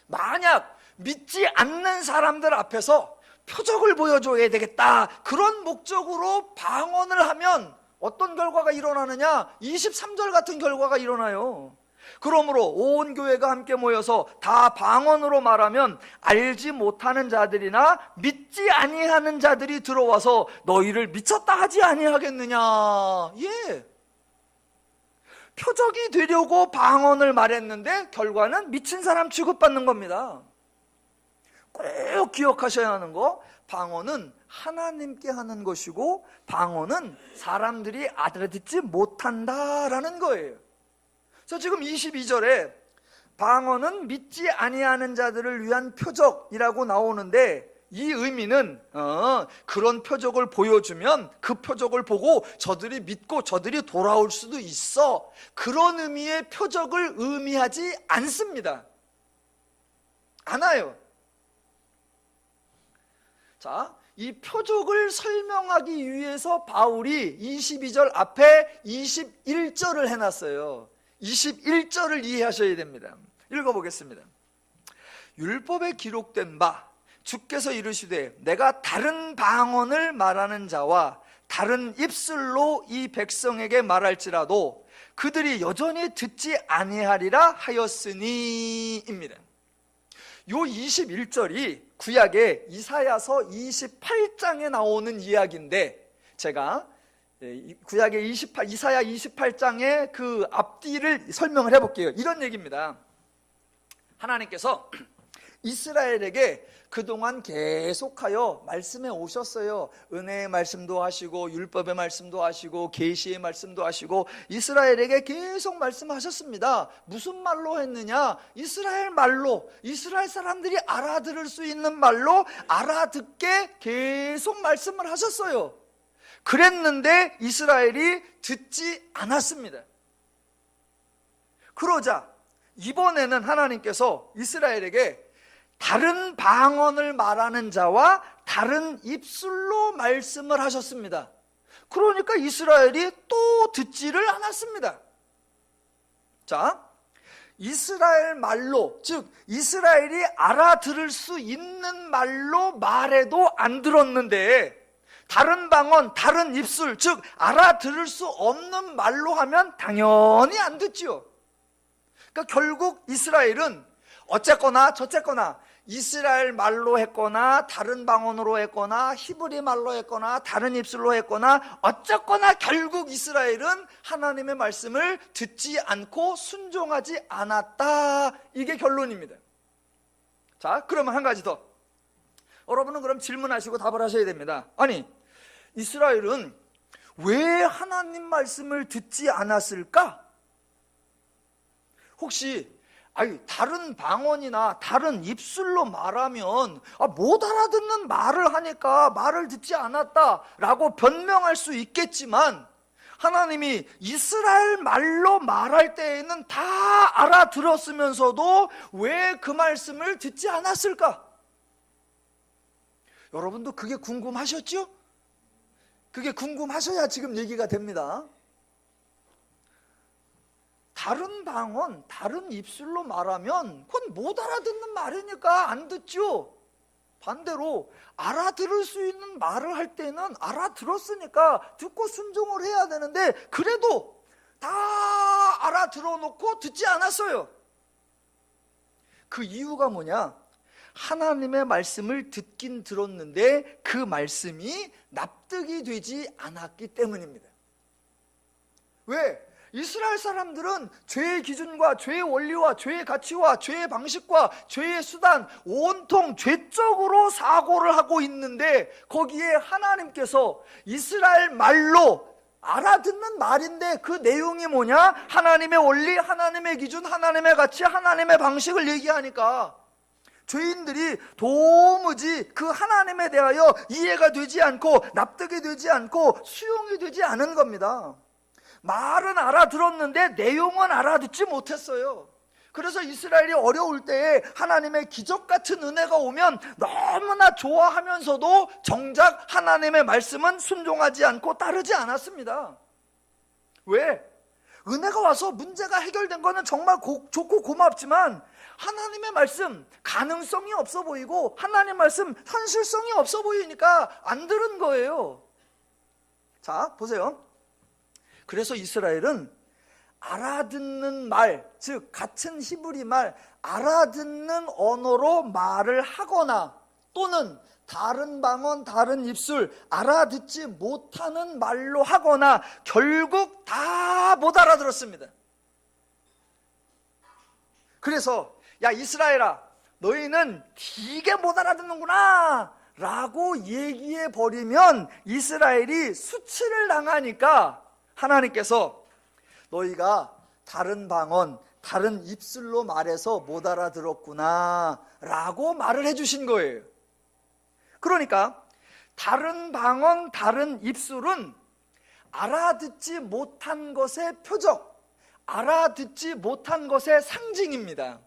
만약 믿지 않는 사람들 앞에서 표적을 보여줘야 되겠다, 그런 목적으로 방언을 하면 어떤 결과가 일어나느냐? 23절 같은 결과가 일어나요. 그러므로 온 교회가 함께 모여서 다 방언으로 말하면 알지 못하는 자들이나 믿지 아니하는 자들이 들어와서 너희를 미쳤다 하지 아니하겠느냐. 예, 표적이 되려고 방언을 말했는데 결과는 미친 사람 취급받는 겁니다. 꼭 기억하셔야 하는 거, 방언은 하나님께 하는 것이고 방언은 사람들이 알아듣지 못한다라는 거예요. 그래서 지금 22절에 방언은 믿지 아니하는 자들을 위한 표적이라고 나오는데, 이 의미는 그런 표적을 보여주면 그 표적을 보고 저들이 믿고 저들이 돌아올 수도 있어, 그런 의미의 표적을 의미하지 않습니다. 않아요. 자, 이 표적을 설명하기 위해서 바울이 22절 앞에 21절을 해놨어요. 21절을 이해하셔야 됩니다. 읽어보겠습니다. 율법에 기록된 바 주께서 이르시되 내가 다른 방언을 말하는 자와 다른 입술로 이 백성에게 말할지라도 그들이 여전히 듣지 아니하리라 하였으니입니다. 요 21절이 구약의 이사야서 28장에 나오는 이야기인데, 제가 구약의 이사야 28장의 그 앞뒤를 설명을 해볼게요. 이런 얘기입니다. 하나님께서 이스라엘에게 그동안 계속하여 말씀해 오셨어요. 은혜의 말씀도 하시고 율법의 말씀도 하시고 계시의 말씀도 하시고 이스라엘에게 계속 말씀하셨습니다. 무슨 말로 했느냐? 이스라엘 말로, 이스라엘 사람들이 알아들을 수 있는 말로 알아듣게 계속 말씀을 하셨어요. 그랬는데 이스라엘이 듣지 않았습니다. 그러자 이번에는 하나님께서 이스라엘에게 다른 방언을 말하는 자와 다른 입술로 말씀을 하셨습니다. 그러니까 이스라엘이 또 듣지를 않았습니다. 자, 이스라엘 말로, 즉 이스라엘이 알아들을 수 있는 말로 말해도 안 들었는데, 다른 방언, 다른 입술, 즉 알아들을 수 없는 말로 하면 당연히 안 듣지요. 그러니까 결국 이스라엘은 어쨌거나 저쨌거나 이스라엘 말로 했거나 다른 방언으로 했거나 히브리 말로 했거나 다른 입술로 했거나 어쨌거나 결국 이스라엘은 하나님의 말씀을 듣지 않고 순종하지 않았다. 이게 결론입니다. 자, 그러면 한 가지 더. 여러분은 그럼 질문하시고 답을 하셔야 됩니다. 아니, 이스라엘은 왜 하나님 말씀을 듣지 않았을까? 혹시 다른 방언이나 다른 입술로 말하면 못 알아듣는 말을 하니까 말을 듣지 않았다라고 변명할 수 있겠지만, 하나님이 이스라엘 말로 말할 때에는 다 알아들었으면서도 왜 그 말씀을 듣지 않았을까? 여러분도 그게 궁금하셨죠? 그게 궁금하셔야 지금 얘기가 됩니다. 다른 방언, 다른 입술로 말하면 그건 못 알아듣는 말이니까 안 듣죠. 반대로 알아들을 수 있는 말을 할 때는 알아들었으니까 듣고 순종을 해야 되는데, 그래도 다 알아들어 놓고 듣지 않았어요. 그 이유가 뭐냐? 하나님의 말씀을 듣긴 들었는데 그 말씀이 납득이 되지 않았기 때문입니다. 왜? 이스라엘 사람들은 죄의 기준과 죄의 원리와 죄의 가치와 죄의 방식과 죄의 수단, 온통 죄적으로 사고를 하고 있는데, 거기에 하나님께서 이스라엘 말로 알아듣는 말인데 그 내용이 뭐냐? 하나님의 원리, 하나님의 기준, 하나님의 가치, 하나님의 방식을 얘기하니까 죄인들이 도무지 그 하나님에 대하여 이해가 되지 않고 납득이 되지 않고 수용이 되지 않은 겁니다. 말은 알아들었는데 내용은 알아듣지 못했어요. 그래서 이스라엘이 어려울 때에 하나님의 기적 같은 은혜가 오면 너무나 좋아하면서도 정작 하나님의 말씀은 순종하지 않고 따르지 않았습니다. 왜? 은혜가 와서 문제가 해결된 거는 정말 좋고 고맙지만 하나님의 말씀 가능성이 없어 보이고 하나님의 말씀 현실성이 없어 보이니까 안 들은 거예요. 자, 보세요. 그래서 이스라엘은 알아듣는 말, 즉 같은 히브리 말, 알아듣는 언어로 말을 하거나 또는 다른 방언, 다른 입술, 알아듣지 못하는 말로 하거나 결국 다 못 알아들었습니다. 그래서 야 이스라엘아, 너희는 되게 못 알아듣는구나 라고 얘기해 버리면 이스라엘이 수치를 당하니까 하나님께서 너희가 다른 방언, 다른 입술로 말해서 못 알아들었구나 라고 말을 해주신 거예요. 그러니까 다른 방언, 다른 입술은 알아듣지 못한 것의 표적, 알아듣지 못한 것의 상징입니다.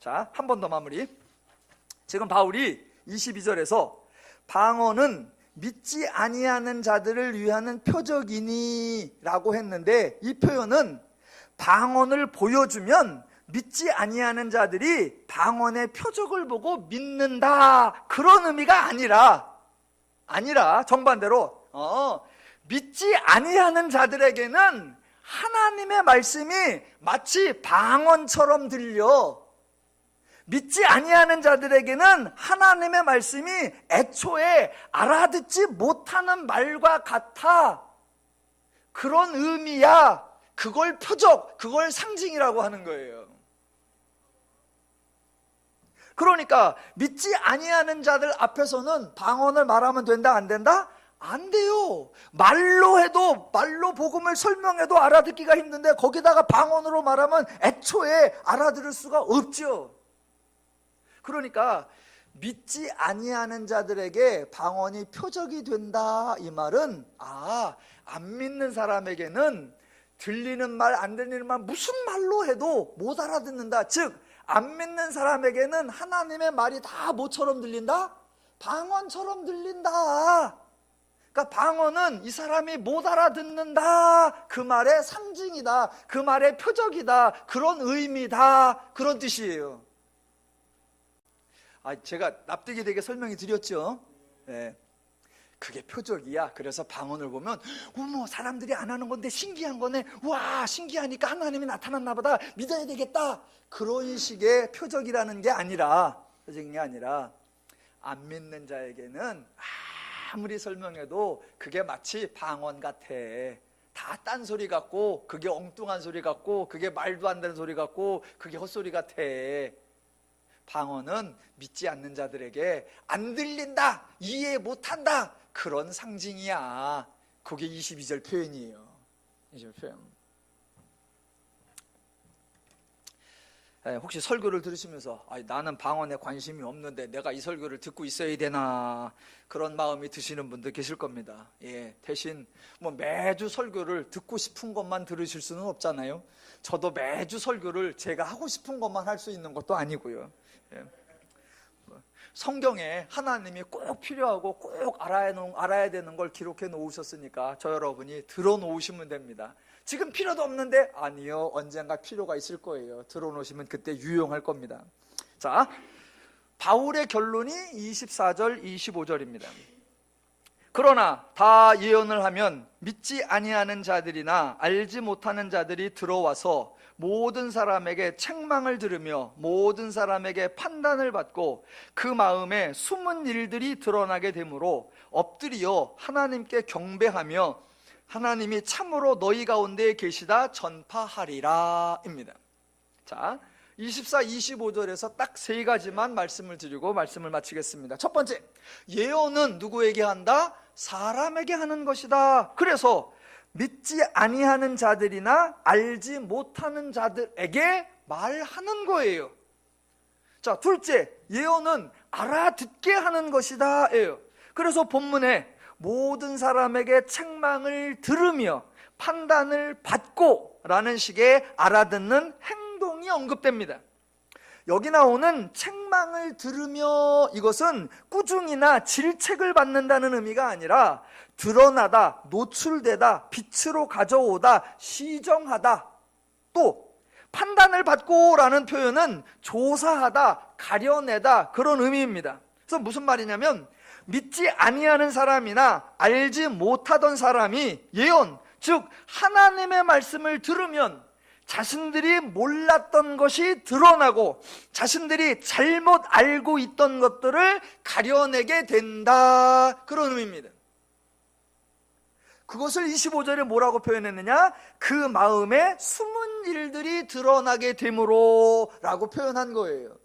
자, 한 번 더 마무리. 지금 바울이 22절에서 방언은 믿지 아니하는 자들을 위하는 표적이니 라고 했는데, 이 표현은 방언을 보여주면 믿지 아니하는 자들이 방언의 표적을 보고 믿는다, 그런 의미가 아니라 정반대로 믿지 아니하는 자들에게는 하나님의 말씀이 마치 방언처럼 들려. 믿지 아니하는 자들에게는 하나님의 말씀이 애초에 알아듣지 못하는 말과 같아. 그런 의미야. 그걸 표적, 그걸 상징이라고 하는 거예요. 그러니까 믿지 아니하는 자들 앞에서는 방언을 말하면 된다, 안 된다? 안 돼요. 말로 해도, 말로 복음을 설명해도 알아듣기가 힘든데 거기다가 방언으로 말하면 애초에 알아들을 수가 없죠. 그러니까 믿지 아니하는 자들에게 방언이 표적이 된다, 이 말은 안 믿는 사람에게는 들리는 말, 안 들리는 말, 무슨 말로 해도 못 알아듣는다. 즉 안 믿는 사람에게는 하나님의 말이 다 뭐처럼 들린다? 방언처럼 들린다. 그러니까 방언은 이 사람이 못 알아듣는다, 그 말의 상징이다, 그 말의 표적이다, 그런 의미다, 그런 뜻이에요. 제가 납득이 되게 설명이 드렸죠. 네. 그게 표적이야. 그래서 방언을 보면 어머, 사람들이 안 하는 건데 신기한 거네. 와, 신기하니까 하나님이 나타났나 보다, 믿어야 되겠다. 그런 식의 표적이라는 게 아니라, 표적인 게 아니라 안 믿는 자에게는 아무리 설명해도 그게 마치 방언 같아. 다 딴소리 같고, 그게 엉뚱한 소리 같고, 그게 말도 안 되는 소리 같고, 그게 헛소리 같아. 방언은 믿지 않는 자들에게 안 들린다, 이해 못한다, 그런 상징이야. 그게 22절 표현이에요. 22절 표현. 혹시 설교를 들으시면서 나는 방언에 관심이 없는데 내가 이 설교를 듣고 있어야 되나, 그런 마음이 드시는 분들 계실 겁니다. 대신 매주 설교를 듣고 싶은 것만 들으실 수는 없잖아요. 저도 매주 설교를 제가 하고 싶은 것만 할 수 있는 것도 아니고요. 성경에 하나님이 꼭 필요하고 꼭 알아야 되는 걸 기록해 놓으셨으니까 저 여러분이 들어 놓으시면 됩니다. 지금 필요도 없는데, 아니요, 언젠가 필요가 있을 거예요. 들어 놓으시면 그때 유용할 겁니다. 자, 바울의 결론이 24절 25절입니다 그러나 다 예언을 하면 믿지 아니하는 자들이나 알지 못하는 자들이 들어와서 모든 사람에게 책망을 들으며 모든 사람에게 판단을 받고 그 마음에 숨은 일들이 드러나게 되므로 엎드려 하나님께 경배하며 하나님이 참으로 너희 가운데 계시다 전파하리라 입니다. 자, 24, 25절에서 딱 세 가지만 말씀을 드리고 말씀을 마치겠습니다. 첫 번째, 예언은 누구에게 한다? 사람에게 하는 것이다. 그래서 믿지 아니하는 자들이나 알지 못하는 자들에게 말하는 거예요. 자, 둘째, 예언은 알아듣게 하는 것이다 예요. 그래서 본문에 모든 사람에게 책망을 들으며 판단을 받고 라는 식의 알아듣는 행동이 언급됩니다. 여기 나오는 책망을 들으며, 이것은 꾸중이나 질책을 받는다는 의미가 아니라 드러나다, 노출되다, 빛으로 가져오다, 시정하다. 또 판단을 받고 라는 표현은 조사하다, 가려내다, 그런 의미입니다. 그래서 무슨 말이냐면, 믿지 아니하는 사람이나 알지 못하던 사람이 예언, 즉 하나님의 말씀을 들으면 자신들이 몰랐던 것이 드러나고 자신들이 잘못 알고 있던 것들을 가려내게 된다, 그런 의미입니다. 그것을 25절에 뭐라고 표현했느냐? 그 마음에 숨은 일들이 드러나게 되므로 라고 표현한 거예요.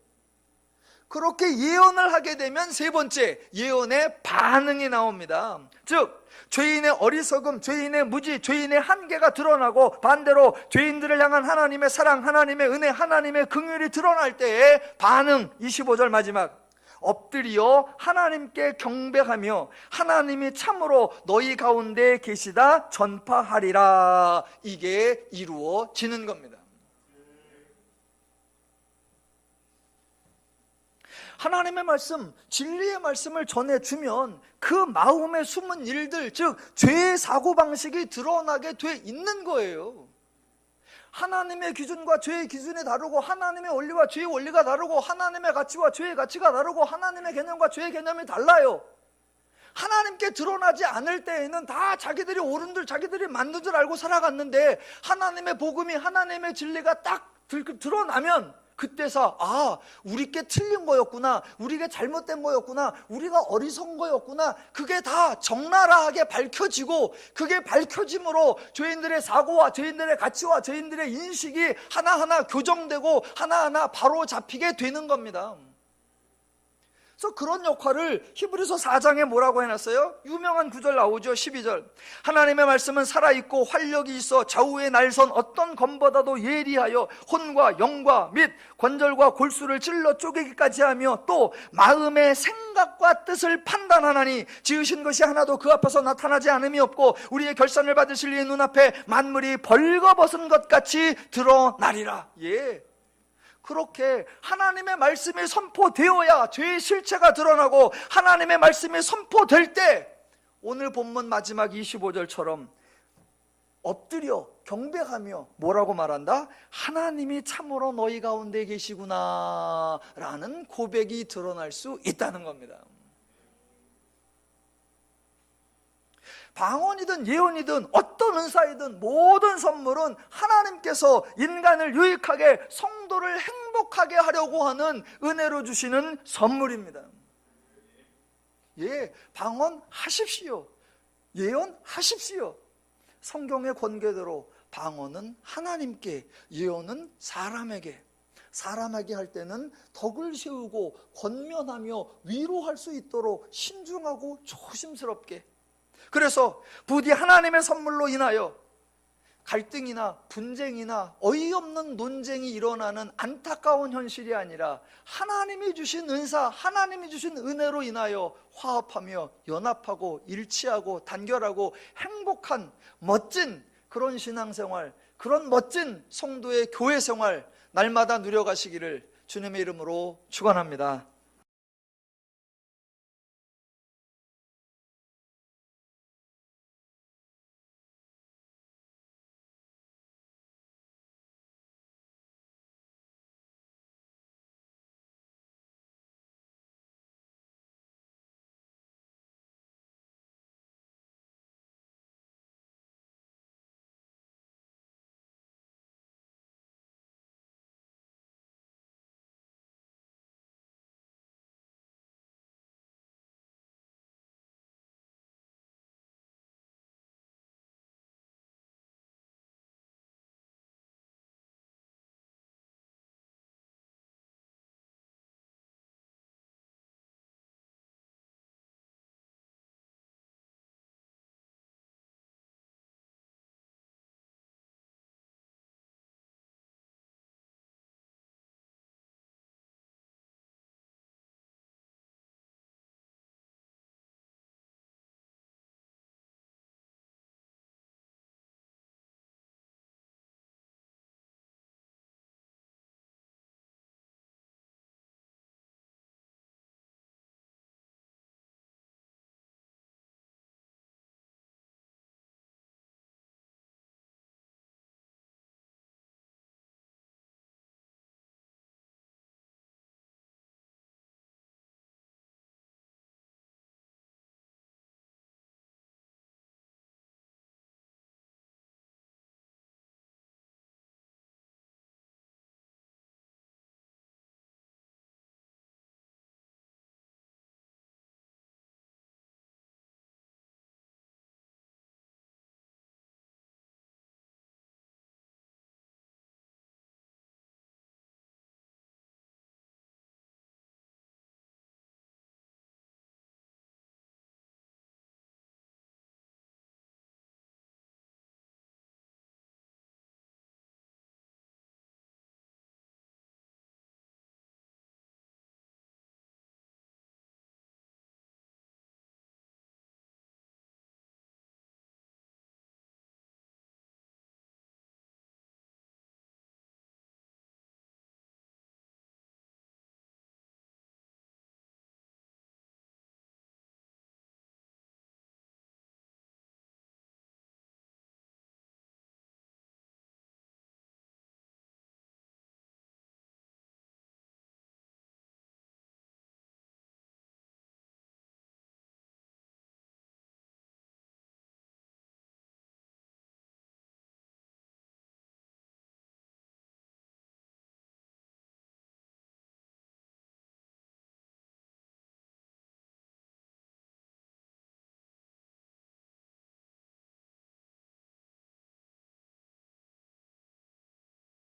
그렇게 예언을 하게 되면 세 번째, 예언의 반응이 나옵니다. 즉 죄인의 어리석음, 죄인의 무지, 죄인의 한계가 드러나고 반대로 죄인들을 향한 하나님의 사랑, 하나님의 은혜, 하나님의 긍휼이 드러날 때의 반응, 25절 마지막, 엎드려 하나님께 경배하며 하나님이 참으로 너희 가운데 계시다 전파하리라, 이게 이루어지는 겁니다. 하나님의 말씀, 진리의 말씀을 전해주면 그 마음에 숨은 일들, 즉 죄의 사고방식이 드러나게 돼 있는 거예요. 하나님의 기준과 죄의 기준이 다르고, 하나님의 원리와 죄의 원리가 다르고, 하나님의 가치와 죄의 가치가 다르고, 하나님의 개념과 죄의 개념이 달라요. 하나님께 드러나지 않을 때에는 다 자기들이 옳은 줄, 자기들이 맞는 줄 알고 살아갔는데, 하나님의 복음이, 하나님의 진리가 딱 드러나면 그때서 우리께 틀린 거였구나, 우리가 잘못된 거였구나, 우리가 어리석은 거였구나, 그게 다 적나라하게 밝혀지고, 그게 밝혀짐으로 죄인들의 사고와 죄인들의 가치와 죄인들의 인식이 하나하나 교정되고 하나하나 바로 잡히게 되는 겁니다. 그래서 그런 역할을 히브리서 4장에 뭐라고 해놨어요? 유명한 구절 나오죠. 12절. 하나님의 말씀은 살아있고 활력이 있어 좌우에 날선 어떤 검보다도 예리하여 혼과 영과 및 관절과 골수를 찔러 쪼개기까지 하며 또 마음의 생각과 뜻을 판단하나니 지으신 것이 하나도 그 앞에서 나타나지 않음이 없고 우리의 결산을 받으실 이의 눈앞에 만물이 벌거벗은 것 같이 드러나리라. 예. 그렇게 하나님의 말씀이 선포되어야 죄의 실체가 드러나고, 하나님의 말씀이 선포될 때 오늘 본문 마지막 25절처럼 엎드려 경배하며 뭐라고 말한다? 하나님이 참으로 너희 가운데 계시구나 라는 고백이 드러날 수 있다는 겁니다. 방언이든 예언이든 어떤 은사이든 모든 선물은 하나님께서 인간을 유익하게, 성도를 행복하게 하려고 하는 은혜로 주시는 선물입니다. 예, 방언하십시오. 예언하십시오. 성경의 권계대로 방언은 하나님께, 예언은 사람에게. 사람에게 할 때는 덕을 세우고 권면하며 위로할 수 있도록 신중하고 조심스럽게. 그래서 부디 하나님의 선물로 인하여 갈등이나 분쟁이나 어이없는 논쟁이 일어나는 안타까운 현실이 아니라 하나님이 주신 은사, 하나님이 주신 은혜로 인하여 화합하며 연합하고 일치하고 단결하고 행복한 멋진 그런 신앙생활, 그런 멋진 성도의 교회 생활 날마다 누려가시기를 주님의 이름으로 축원합니다.